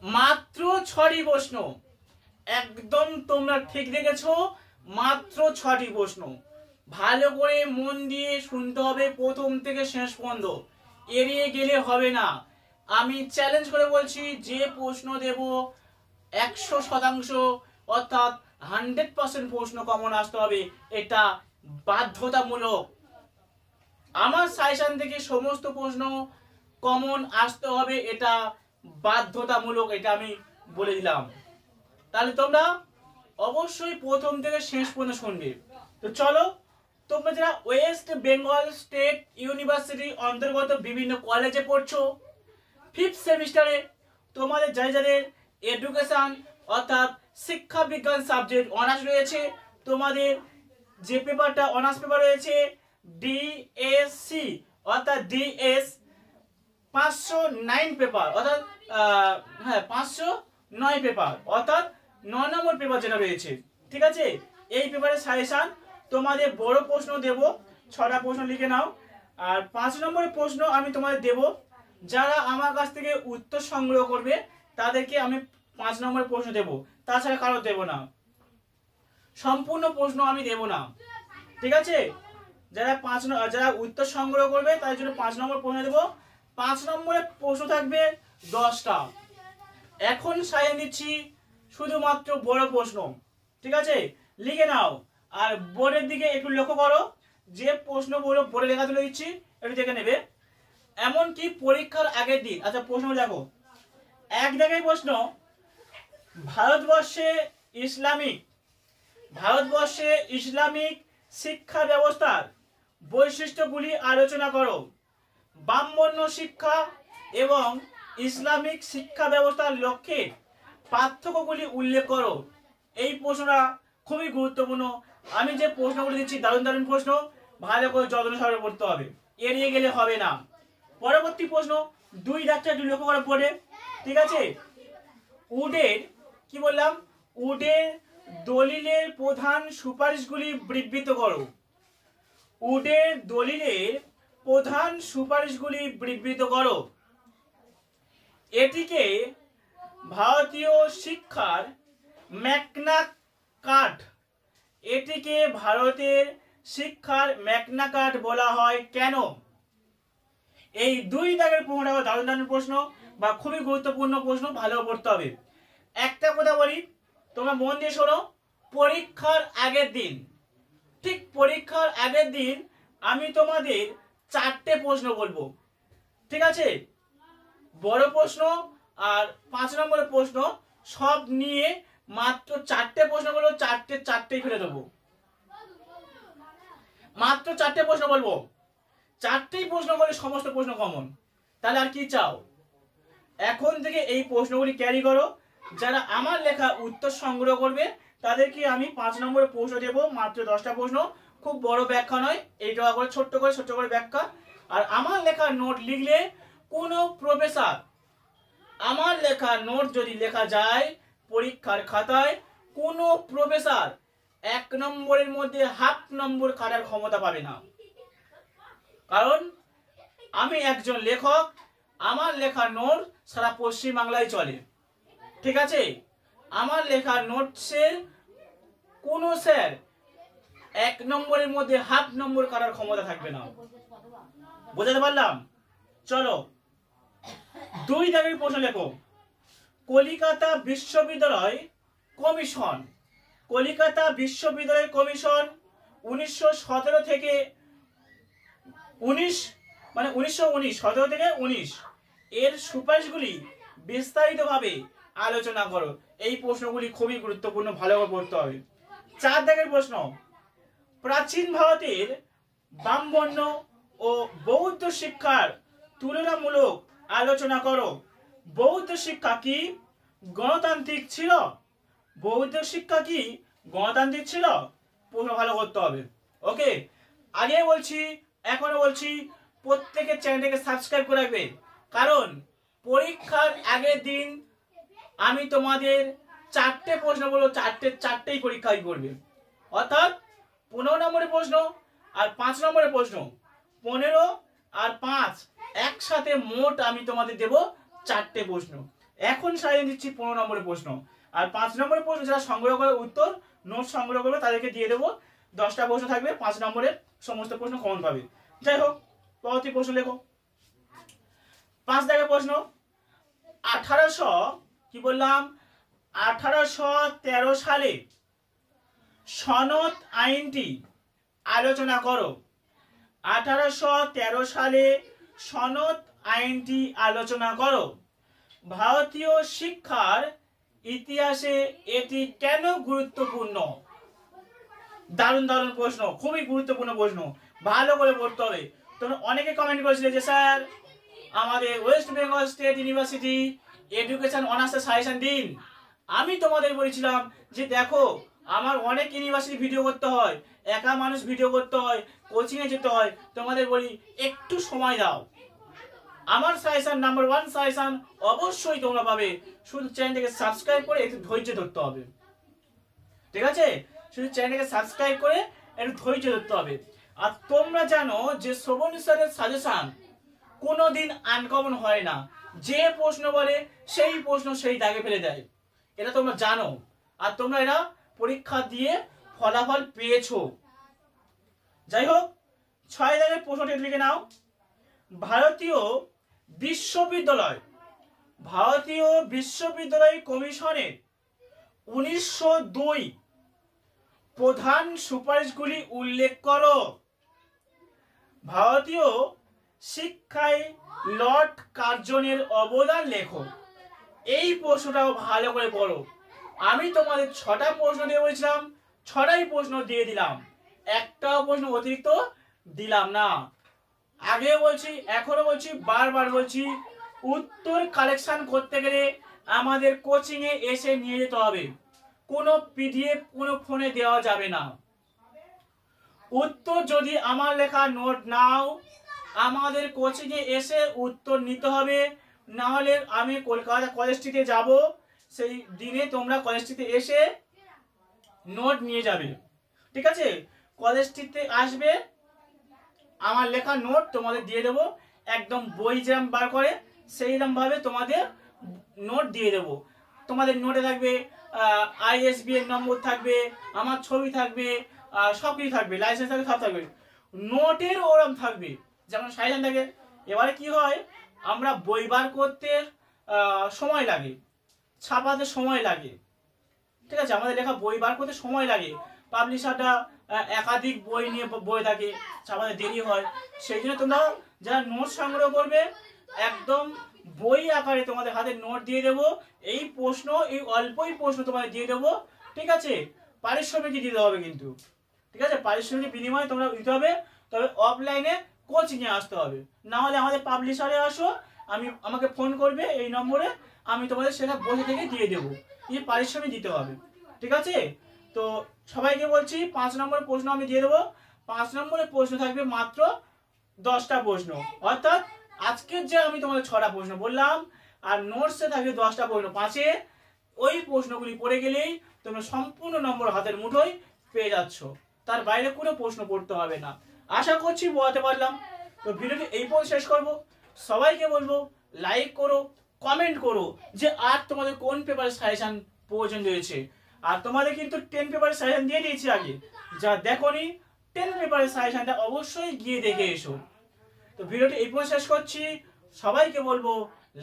মাত্র 6টি প্রশ্ন। একদম তোমরা ঠিক দেখেছো, মাত্র 6টি প্রশ্ন। ভালো করে মন দিয়ে শুনতে হবে প্রথম থেকে শেষ পর্যন্ত, এড়িয়ে গেলে হবে না। আমি চ্যালেঞ্জ করে বলছি, যে প্রশ্ন দেব 100% অর্থাৎ 100% প্রশ্ন কমন আসতে হবে, এটা বাধ্যতামূলক। আমার সাজেশন থেকে সমস্ত প্রশ্ন কমন আসতে হবে, এটা বাধ্যতামূলক, এটা আমি বলে দিলাম। তাহলে তোমরা অবশ্যই প্রথম থেকে শেষ পর্যন্ত শুনবে। তো চলো, তোমরা যারা ওয়েস্ট বেঙ্গল স্টেট ইউনিভার্সিটি অন্তর্গত বিভিন্ন কলেজে পড়ছো, 5th সেমিস্টারে তোমাদের যাদের এডুকেশন অর্থাৎ শিক্ষা বিজ্ঞান সাবজেক্ট অনার্স রয়েছে, তোমাদের যে পেপারটা অনার্স পেপার রয়েছে ডিএসসি অর্থাৎ ডিএস 509 পেপার, অর্থাৎ 509 পেপার, অর্থাৎ 9 নম্বর পেপার যেটা রয়েছে, ঠিক আছে। এই পেপারের সাজেশন তোমাদের বড় প্রশ্ন দেব, 6টা প্রশ্ন লিখে নাও। আর 5 নম্বরের প্রশ্ন আমি তোমাদের দেব, যারা আমার কাছ থেকে উত্তর সংগ্রহ করবে তাদেরকে আমি 5 নম্বরের প্রশ্ন দেব, তাছাড়া কারো দেব না, সম্পূর্ণ প্রশ্ন আমি দেব না, ঠিক আছে। যারা উত্তর সংগ্রহ করবে তাদের জন্য 5 নম্বর প্রশ্ন দেব। 5 নম্বরের প্রশ্ন থাকবে 10টা। এখন সাজিয়ে দিচ্ছি শুধুমাত্র বড় প্রশ্ন, ঠিক আছে, লিখে নাও। আর বোর্ডের দিকে একটু লক্ষ্য করো, যে প্রশ্নগুলো বোর্ডে লেখা তুলে দিচ্ছি একটু দেখে নেবে। এমনকি পরীক্ষার আগের দিন, আচ্ছা প্রশ্ন দেখো, এক জায়গায় প্রশ্ন, ভারতবর্ষে ইসলামিক শিক্ষা ব্যবস্থার বৈশিষ্ট্যগুলি আলোচনা করো। ব্রাহ্মণ্য শিক্ষা এবং ইসলামিক শিক্ষা ব্যবস্থার লক্ষ্যে পার্থক্যগুলি উল্লেখ করো। এই প্রশ্নটা খুবই গুরুত্বপূর্ণ। আমি যে প্রশ্নগুলি দিচ্ছি দারুণ দারুণ প্রশ্ন, ভালো করে যত্ন সহকারে পড়তে হবে, এড়িয়ে গেলে হবে না। পরবর্তী প্রশ্ন 2 ডাক্তার লক্ষ্য করে পড়ে, ঠিক আছে। উডের কি বললাম, উডের দলিলের প্রধান সুপারিশগুলি বিবৃত করো। উডের দলিলের প্রধান সুপারিশগুলি বিবৃত করো। এটিকে ভারতীয় শিক্ষার ম্যাগনা কার্টা, এটিকে ভারতের শিক্ষার ম্যাগনা কার্টা বলা হয় কেন? এই 2 দাগের প্রশ্নটা দারুণ দারুণ প্রশ্ন বা খুবই গুরুত্বপূর্ণ প্রশ্ন, ভালো পড়তে হবে। একটা কথা বলি, তোমরা মন দিয়ে শোনো, পরীক্ষার আগের দিন, ঠিক পরীক্ষার আগের দিন আমি তোমাদের 4টে প্রশ্ন বলবো, ঠিক আছে। বড় প্রশ্ন আর 5 নম্বরের প্রশ্ন সব নিয়ে মাত্র 4টে প্রশ্ন বলবো, 4টেই ফেলে দেবো, মাত্র 4টে প্রশ্ন বলবো। 4টেই প্রশ্ন বলে সমস্ত প্রশ্ন কমন, তাহলে আর কি চাও? এখন থেকে এই প্রশ্নগুলি ক্যারি করো। যারা আমার লেখা উত্তর সংগ্রহ করবে তাদেরকে আমি 5 নম্বরের প্রশ্ন দেবো, মাত্র 10টা প্রশ্ন, খুব বড় ব্যাখ্যা নয়, এইটা করে ছোট্ট করে ব্যাখ্যা। আর আমার লেখা নোট লিখলে কোনো প্রফেসর, আমার লেখা নোট যদি লেখা যায় পরীক্ষার খাতায়, কোনো প্রফেসর 1 নম্বরের মধ্যে হাফ নম্বর কাটার ক্ষমতা পাবে না, কারণ আমি একজন লেখক, আমার লেখা নোট সারা পশ্চিমবাংলায় চলে, ঠিক আছে। আমার লেখা নোটসের কোনো স্যার 1 নম্বরের মধ্যে হাফ নম্বর কাটার ক্ষমতা থাকবে না, বোঝাতে পারলাম? চলো 2 দাগের প্রশ্ন লেখো। কলিকাতা বিশ্ববিদ্যালয় কমিশন, কলিকাতা বিশ্ববিদ্যালয় কমিশন 1917 থেকে 1917 থেকে 19 এর সুপারিশগুলি বিস্তারিতভাবে আলোচনা করো। এই প্রশ্নগুলি খুবই গুরুত্বপূর্ণ, ভালোভাবে পড়তে হবে। 4 দাগের প্রশ্ন, প্রাচীন ভারতের ব্রাহ্মণ্য ও বৌদ্ধ শিক্ষার তুলনামূলক আলোচনা করো। বৌদ্ধ শিক্ষা কি গণতান্ত্রিক ছিল? বৌদ্ধ শিক্ষা কি গণতান্ত্রিক ছিল? প্রশ্ন ভালো করতে হবে, ওকে। আগে বলছি, এখনো বলছি, প্রত্যেকের চ্যানেলটাকে সাবস্ক্রাইব করে রাখবে, কারণ পরীক্ষার আগের দিন আমি তোমাদের 4টে প্রশ্ন বলবো, 4টেই পরীক্ষায় করবে, অর্থাৎ 15 নম্বরের প্রশ্ন আর 5 নম্বরের প্রশ্ন, 15 আর 5 একসাথে মোট আমি তোমাদের দেব 4টে প্রশ্ন। এখন সাজিয়ে দিচ্ছি 15 নম্বরের প্রশ্ন। আর 5 নম্বরের প্রশ্ন যারা সংগ্রহ করে উত্তর নোট সংগ্রহ করবে তাদেরকে দিয়ে দেবো 10টা প্রশ্ন থাকবে, 5 নম্বরের সমস্ত প্রশ্ন কমন পাবে। যাই হোক, পরবর্তী প্রশ্ন লেখো। 5 দাগের প্রশ্ন, 1800 কি বললাম 1813 সালে সনদ আইনটি আলোচনা করো। 1813 সালে সনদ আইনটি আলোচনা করো। ভারতীয় শিক্ষার ইতিহাসে এটি কেন গুরুত্বপূর্ণ? দারুণ দারুণ প্রশ্ন, খুবই গুরুত্বপূর্ণ প্রশ্ন, ভালো করে পড়তে হবে। তোমরা অনেকে কমেন্ট করেছিলে যে স্যার আমাদের West Bengal state university education অনার্সের সাজেশন দিন। আমি তোমাদের বলেছিলাম যে দেখো আমার অনেক ইউনিভার্সিটি ভিডিও করতে হয়, একা মানুষ ভিডিও করতে হয়, কোচিংয়ে যেতে হয়, তোমাদের বলি একটু সময় দাও। আমার সাজেশন নাম্বার 1 সাজেশন অবশ্যই তোমরা পাবে, শুধু চ্যানেলটাকে সাবস্ক্রাইব করে একটু ধৈর্য ধরতে হবে। ঠিক আছে, শুধু চ্যানেলটাকে সাবস্ক্রাইব করে একটু ধৈর্য ধরতে হবে। আর তোমরা জানো যে শ্রবণ স্যারের সাজেশন কোনোদিন আনকমন হয় না, যে প্রশ্ন বলে সেই প্রশ্ন সেই দাগে ফেলে দেয়, এটা তোমরা জানো। আর তোমরা এরা পরীক্ষা দিয়ে ফলাফল পেয়েছো। যাই হোক, 6 দাগের প্রশ্নটি লিখে নাও। ভারতীয় বিশ্ববিদ্যালয় কমিশনের 1902 প্রধান সুপারিশগুলি উল্লেখ করো। ভারতীয় শিক্ষায় লর্ড কার্জনের অবদান লেখো। এই প্রশ্নটাও ভালো করে পড়ো। আমি তোমাদের 6টা প্রশ্ন দিয়ে বলেছিলাম, 6টাই প্রশ্ন দিয়ে দিলাম, একটাও প্রশ্ন অতিরিক্ত দিলাম না। আগে বলছি, এখনো বলছি, বারবার বলছি, উত্তর কালেকশন করতে গেলে আমাদের কোচিংয়ে এসে নিয়ে যেতে হবে। কোনো পিডিএফ কোনো ফোনে দেওয়া যাবে না। উত্তর যদি আমার লেখা নোট নাও, আমাদের কোচিংয়ে এসে উত্তর নিতে হবে। না হলে আমি কলকাতা কলেজ স্ট্রিটে যাব, সেই দিনে তোমরা কলেজ স্ট্রিটে এসে নোট নিয়ে যাবে। ঠিক আছে, কলেজ স্ট্রিটে আসবে, আমার লেখা নোট তোমাদের দিয়ে দেবো, একদম বই যেরকম বার করে সেইরকম ভাবে তোমাদের নোট দিয়ে দেবো। তোমাদের নোটে থাকবে ISBN নম্বর থাকবে, আমার ছবি থাকবে, সব কিছু থাকবে, লাইসেন্স থাকবে, সব থাকবে। নোটের ওরম থাকবে যেমন সাইলেন্ট থাকে। এবারে কি হয়, আমরা বই বার করতে সময় লাগে, ছাপাতে সময় লাগে। ঠিক আছে, আমাদের লেখা বই বার করতে সময় লাগে, পাবলিশারটা একাধিক বই নিয়ে বই থাকে, ছাপাতে দেরি হয়। সেই জন্য তোমরা যারা নোট সংগ্রহ করবে একদম বই আকারে তোমাদের হাতে নোট দিয়ে দেবো। এই প্রশ্ন, এই অল্পই প্রশ্ন তোমাদের দিয়ে দেবো। ঠিক আছে, পারিশ্রমিক দিতে হবে কিন্তু। ঠিক আছে, পারিশ্রমিক বিনিময়ে তোমরা দিতে হবে, তবে অফলাইনে কোচিংয়ে আসতে হবে। না হলে আমাদের পাবলিশারে আসো, আমাকে ফোন করবে এই নম্বরে, আমি তোমাদের সেটা বসে থেকে দিয়ে দেবো, এই পারিশ্রমিক দিতে হবে। ঠিক আছে, তো সবাইকে বলছি 5 নম্বরের প্রশ্ন আমি দিয়ে দেবো। 5 নম্বরের প্রশ্ন থাকবে মাত্র 10টা প্রশ্ন, অর্থাৎ আজকের যে আমি তোমাদের 6টা প্রশ্ন বললাম, আর নোটসে থাকবে 10টা প্রশ্ন 5-এ। ওই প্রশ্নগুলি পড়ে গেলেই তোমরা সম্পূর্ণ নম্বর হাতের মুঠোয় পেয়ে যাচ্ছ, তার বাইরে কোনো প্রশ্ন পড়তে হবে না। আশা করছি বোঝাতে পারলাম। তো ভিডিওটি এই পর্যন্ত শেষ করব। সবাইকে বলবো লাইক করো, কমেন্ট করো যে আর তোমাদের কোন পেপারের সাজেশন প্রয়োজন রয়েছে। আর তোমাদের কিন্তু 10 পেপারের সাজেশন দিয়ে দিয়েছি আগে, যা দেখোনি 10 পেপারের সাজেশনটা অবশ্যই গিয়ে দেখে এসো। তো ভিডিওটি এই পর্যন্ত শেষ করছি। সবাইকে বলবো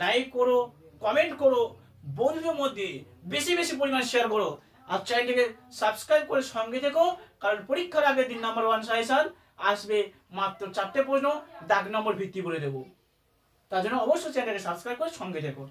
লাইক করো, কমেন্ট করো, বন্ধুদের মধ্যে বেশি বেশি পরিমাণ শেয়ার করো, আর চ্যানেলটিকে সাবস্ক্রাইব করে সঙ্গে থেকো, কারণ পরীক্ষার আগের দিন নাম্বার 1 সাজেশন আসবে মাত্র 4টে প্রশ্ন, দাগ নম্বর ভিত্তি করে দেবো। তার জন্য অবশ্যই চ্যানেলটাকে সাবস্ক্রাইব করে সঙ্গে থেকো।